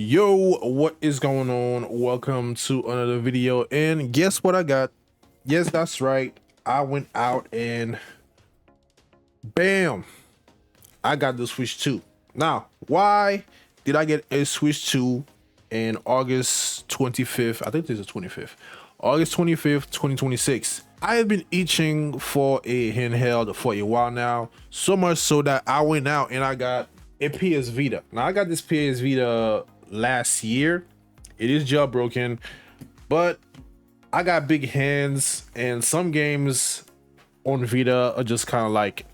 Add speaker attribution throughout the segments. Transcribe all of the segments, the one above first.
Speaker 1: Yo, what is going on? Welcome to another video. And guess what I got? Yes, that's right. I went out and bam, I got the Switch 2. Now, why did I get a Switch 2 in August 25th? I think this is 25th. August 25th, 2026. I have been itching for a handheld for a while now, so much so that I went out and I got a PS Vita. Now, I got this PS Vita last year. It is jailbroken, but I got big hands, and some games on Vita are just kind of like,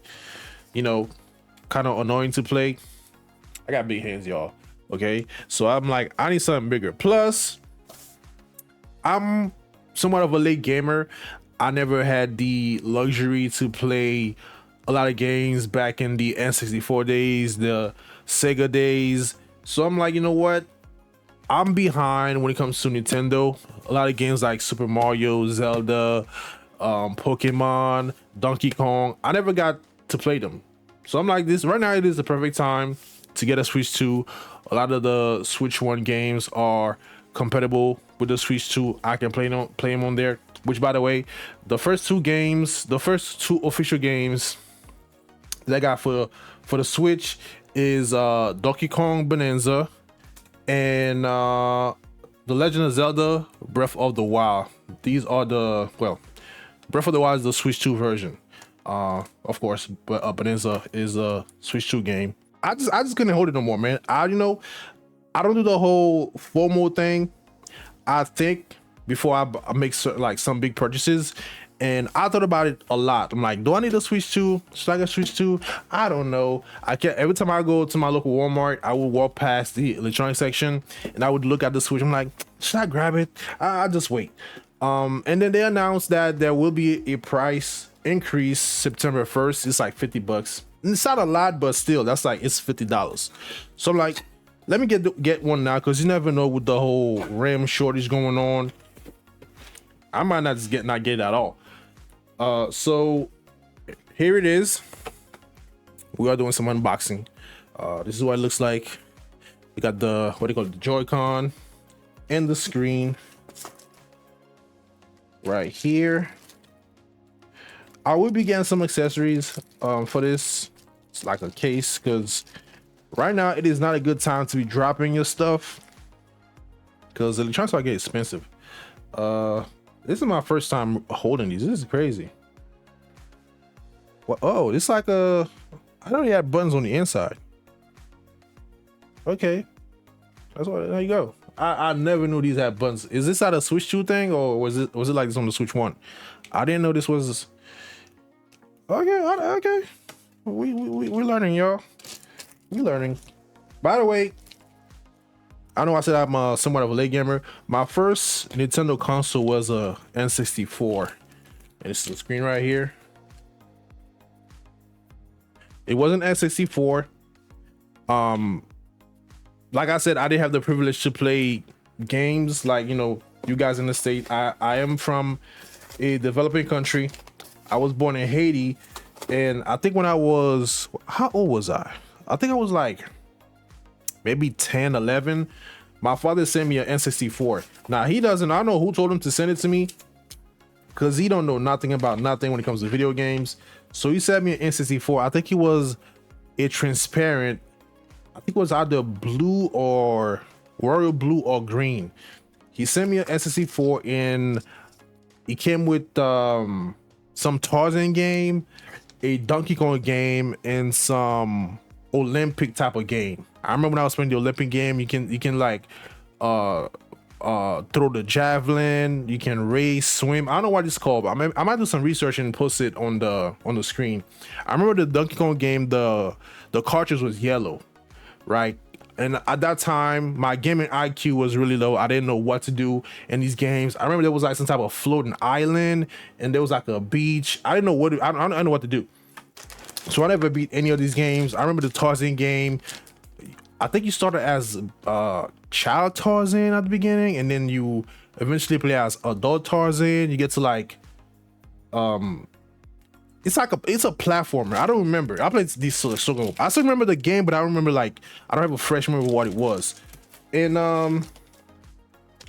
Speaker 1: kind of annoying to play. I got big hands, y'all. Okay, so I'm like, I need something bigger. Plus, I'm somewhat of a late gamer. I never had the luxury to play a lot of games back in the N64 days, the Sega days. So I'm like, you know what? I'm behind when it comes to Nintendo. A lot of games like Super Mario, Zelda, Pokemon, Donkey Kong, I never got to play them. So I'm like, this right now, it is the perfect time to get a Switch 2. A lot of the Switch 1 games are compatible with the Switch 2. I can play them on there. Which, by the way, the first two official games that I got for the Switch is Donkey Kong Bonanza and The Legend of Zelda Breath of the Wild. These are Breath of the Wild is the Switch 2 version. Of course, but Bonanza is a Switch 2 game. I just couldn't hold it no more, man. I don't do the whole FOMO thing. I think before I make some big purchases, and I thought about it a lot. I'm like, do I need a Switch 2? Should I get Switch 2? I don't know. I can't. Every time I go to my local Walmart, I would walk past the electronics section and I would look at the Switch. I'm like, should I grab it? I'll just wait. And then they announced that there will be a price increase September 1st. It's like $50. And it's not a lot, but still, that's like, it's $50. So I'm like, let me get one now, because you never know with the whole RAM shortage going on. I might not get it at all. So here it is. We are doing some unboxing. This is what it looks like. We got the the Joy-Con and the screen right here. I will be getting some accessories for this. It's like a case, because right now it is not a good time to be dropping your stuff, because electronics are getting expensive. This is my first time holding these. This is crazy. What? Oh, it's like I already had buttons on the inside. Okay, that's what. There you go. I never knew these had buttons. Is this out a Switch 2 thing, or was it like this on the Switch 1? I didn't know this was. Okay. We're learning, y'all. We learning. By the way, I know I said I'm somewhat of a late gamer. My first Nintendo console was a N64. And it's the screen right here. It wasn't N64. Like I said, I didn't have the privilege to play games like, you guys in the States. I am from a developing country. I was born in Haiti. And I think when how old was I? I think I was like maybe 10, 11. My father sent me an N64. Now, I don't know who told him to send it to me, because he don't know nothing about nothing when it comes to video games. So he sent me an N64. I think it was a transparent, I think it was either blue or royal blue or green. He sent me an N64, and it came with some Tarzan game, a Donkey Kong game, and some Olympic type of game. I remember when I was playing the Olympic game, you can like throw the javelin, you can race, swim. I don't know what it's called, but I might do some research and post it on the screen. I remember the Donkey Kong game, the cartridge was yellow, right? And at that time, my gaming IQ was really low. I didn't know what to do in these games. I remember there was like some type of floating island, and there was like a beach. I didn't know I don't know what to do. So I never beat any of these games. I remember the Tarzan game. I think you started as child Tarzan at the beginning, and then you eventually play as adult Tarzan. You get to like it's a platformer. I don't remember. I played these so long. I still remember the game, but I remember I don't have a fresh memory of what it was. And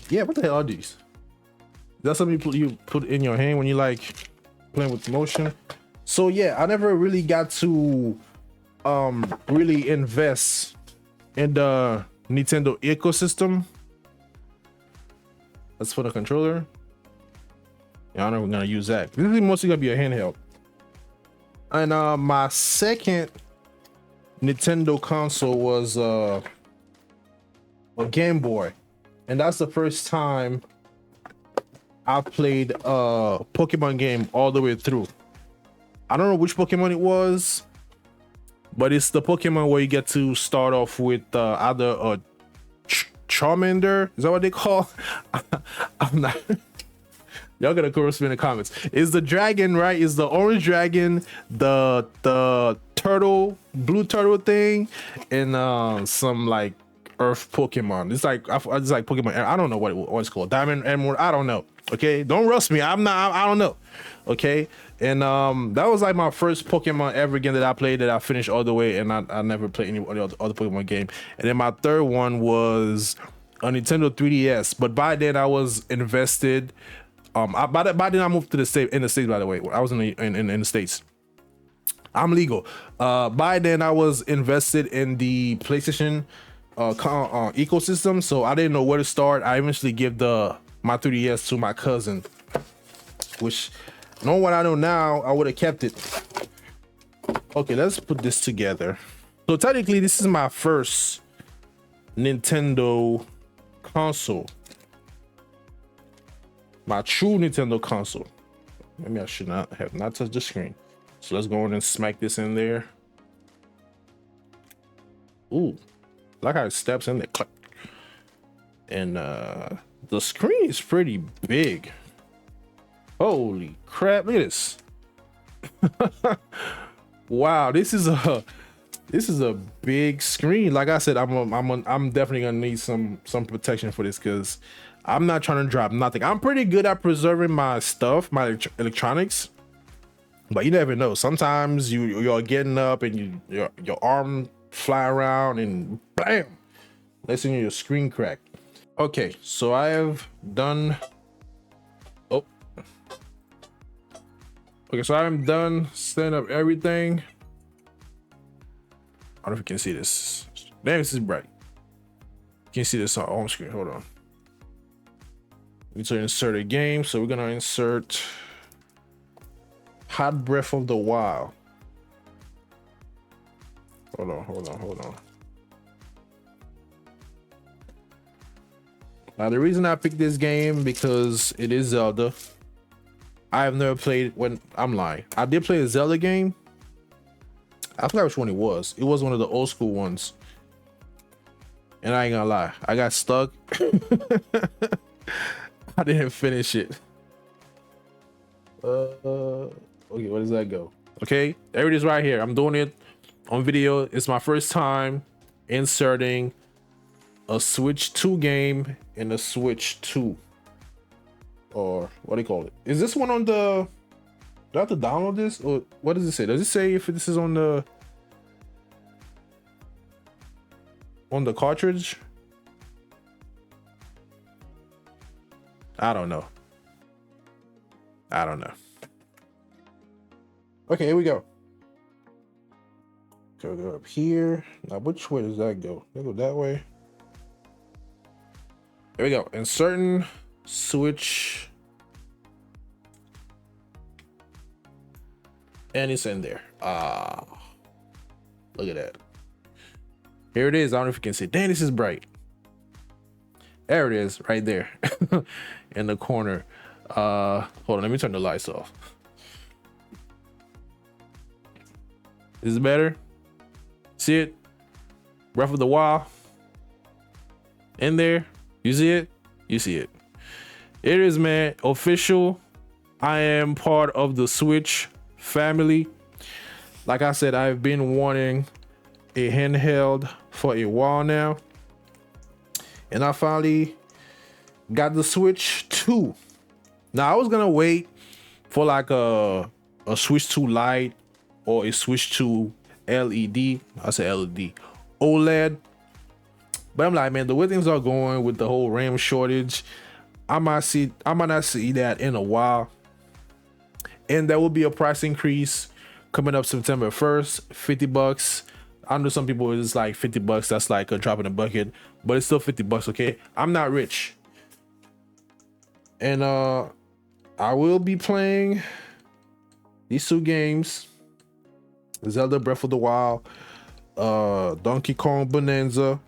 Speaker 1: yeah, what the hell are these? That's something you put in your hand when you like playing with motion. So yeah, I never really got to really invest in the Nintendo ecosystem. That's for the controller. Yeah, I know we're gonna use that. This is mostly gonna be a handheld. And my second Nintendo console was a Game Boy, and that's the first time I played a Pokemon game all the way through. I don't know which Pokemon it was, but it's the Pokemon where you get to start off with either a Charmander. Is that what they call? I'm not. Y'all gonna correct me in the comments. Is the dragon, right? Is the orange dragon the turtle, blue turtle thing, and some like earth Pokemon? It's like Pokemon. I don't know what it's called. Diamond, Emerald. I don't know. Okay, don't roast me. I'm not. I don't know. Okay, and that was like my first Pokemon ever game that I played that I finished all the way, and I never played any other Pokemon game. And then my third one was a Nintendo 3DS, but by then I was invested. By then I moved to the States. By the way, I was in the States. I'm legal. By then I was invested in the PlayStation ecosystem, so I didn't know where to start. I eventually gave my 3DS to my cousin, which, knowing what I know now, I would have kept it. Okay, let's put this together. So technically, this is my first Nintendo console. My true Nintendo console. Maybe I should not have touched the screen. So let's go on and smack this in there. Ooh, like how it steps in there. Click. And the screen is pretty big. Holy crap! Look at this. Wow, this is a big screen. Like I said, I'm definitely gonna need some protection for this because I'm not trying to drop nothing. I'm pretty good at preserving my stuff, my electronics, but you never know. Sometimes you're getting up and your arm fly around and bam, listen to your screen crack. Okay, so I have done. Oh, okay, so I'm done setting up everything. I don't know if you can see this. Damn, this is bright. You can see this on screen. Hold on. We need to insert a game, so we're gonna insert Hot Breath of the Wild. Hold on. Now the reason I picked this game because it is Zelda. I have never played when I'm lying. I did play a Zelda game. I forgot which one it was. It was one of the old school ones. And I ain't gonna lie, I got stuck. I didn't finish it. Okay, where does that go? Okay, there it is right here. I'm doing it on video. It's my first time inserting a Switch 2 game in a Switch 2. Or what do you call it? Is this one on the... Do I have to download this? Or what does it say? Does it say if this is on the cartridge? I don't know. Okay, here we go. Go up here. Now, which way does that go? They go that way. There we go. Inserting Switch. And it's in there. Look at that. Here it is. I don't know if you can see. Dang, this is bright. There it is, right there. In the corner. Hold on, let me turn the lights off. Is it better? See it? Breath of the Wild. In there. You see it? You see it. It is, man. Official. I am part of the Switch family. Like I said, I've been wanting a handheld for a while now. And I finally got the Switch 2. Now, I was going to wait for like a Switch 2 Lite or a Switch 2 LED. I said LED. OLED. But I'm like, man, the way things are going with the whole RAM shortage, I might not see that in a while. And there will be a price increase coming up September 1st, $50. I know some people it's like $50, that's like a drop in the bucket, but it's still $50, okay? I'm not rich. And I will be playing these two games, Zelda Breath of the Wild, Donkey Kong Bonanza.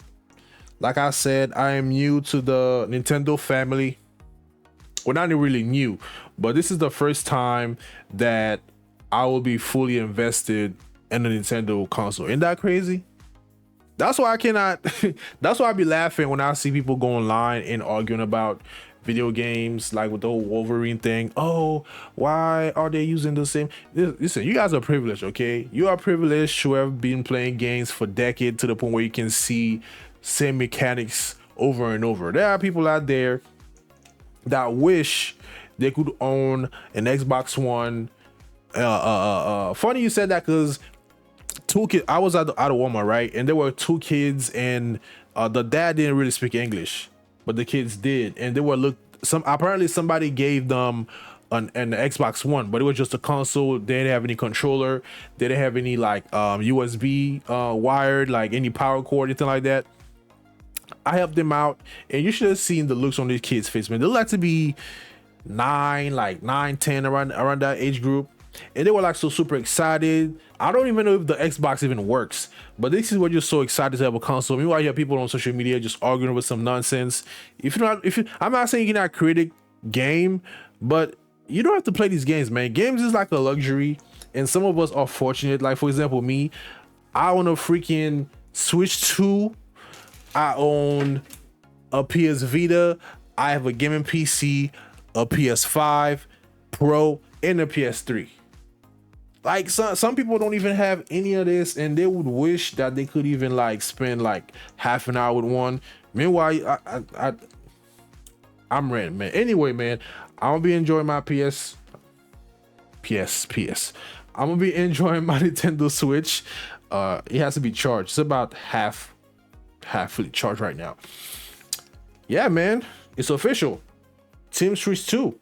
Speaker 1: Like I said, I am new to the Nintendo family. Well, not really new, but this is the first time that I will be fully invested in a Nintendo console. Isn't that crazy? That's why I cannot that's why I be laughing when I see people go online and arguing about video games, like with the whole Wolverine thing. Oh, why are they using the same? Listen, you guys are privileged, okay? You are privileged to have been playing games for decades to the point where you can see same mechanics over and over. There are people out there that wish they could own an Xbox One. Funny you said that, because two kids, I was out of Walmart, right? And there were two kids, and the dad didn't really speak English, but the kids did, and they were apparently somebody gave them an Xbox One, but it was just a console. They didn't have any controller, they didn't have any like USB wired, like any power cord, anything like that. I helped them out, and you should have seen the looks on these kids' face, man. They look like to be 9, 10, around that age group. And they were like so super excited. I don't even know if the Xbox even works, but this is what you're so excited to have a console. Meanwhile, you have people on social media just arguing with some nonsense. I'm not saying you cannot create a game, but you don't have to play these games, man. Games is like a luxury, and some of us are fortunate. Like for example, me, I own a freaking Switch 2. I own a PS Vita. I have a gaming PC, a PS5 Pro, and a PS3. Like some people don't even have any of this, and they would wish that they could even like spend like half an hour with one. Meanwhile, I'm ready, man. Anyway, man, I'm gonna be enjoying my PS. I'm gonna be enjoying my Nintendo Switch. It has to be charged. It's about half fully charged right now. Yeah, man, it's official. Team Switch 2.